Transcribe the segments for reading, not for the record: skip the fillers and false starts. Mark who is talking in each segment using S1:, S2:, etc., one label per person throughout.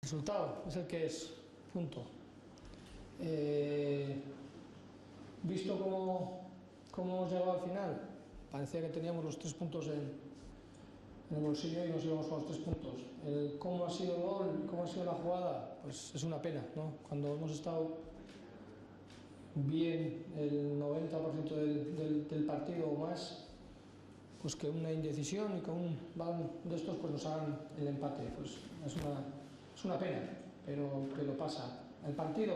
S1: resultado es el que es, punto. Visto cómo hemos llegado al final, parecía que teníamos los 3 puntos en el bolsillo y nos íbamos con los 3 puntos. Cómo ha sido el gol, cómo ha sido la jugada, pues es una pena, ¿no? Cuando hemos estado bien el 90% del partido o más, pues que una indecisión y con un balón de estos pues nos hagan el empate, pues es una pena, pero pasa. El partido,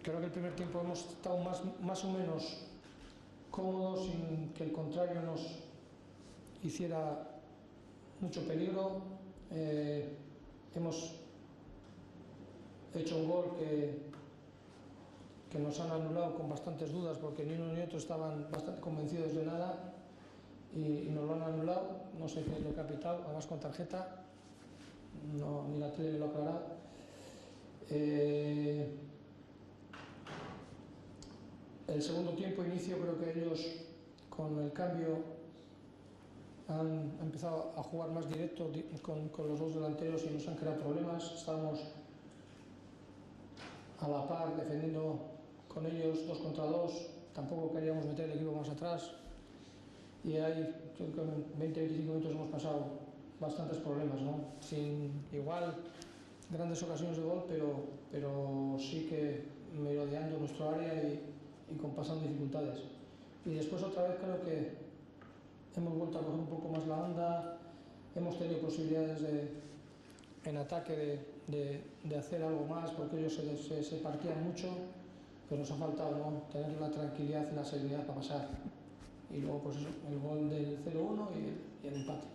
S1: creo que el primer tiempo hemos estado más o menos cómodos sin que el contrario nos hiciera mucho peligro. Hemos hecho un gol que nos han anulado con bastantes dudas, porque ni uno ni otro estaban bastante convencidos de nada y nos lo han anulado. No sé qué es lo que ha pitado, además con tarjeta, no, ni la tele me lo ha aclarado. El segundo tiempo, inicio, creo que ellos con el cambio han empezado a jugar más directo con los dos delanteros y nos han creado problemas. Estábamos a la par defendiendo con ellos 2 contra 2, tampoco queríamos meter el equipo más atrás y ahí creo que en 20-25 minutos hemos pasado bastantes problemas, ¿no? Sin igual grandes ocasiones de gol, pero sí que merodeando nuestro área y con pasando dificultades. Y después otra vez creo que hemos vuelto a coger un poco más la onda, hemos tenido posibilidades en ataque de hacer algo más, porque ellos se partían mucho, pero nos ha faltado, ¿no?, tener la tranquilidad y la serenidad para pasar. Y luego pues eso, el gol del 0-1 y el empate.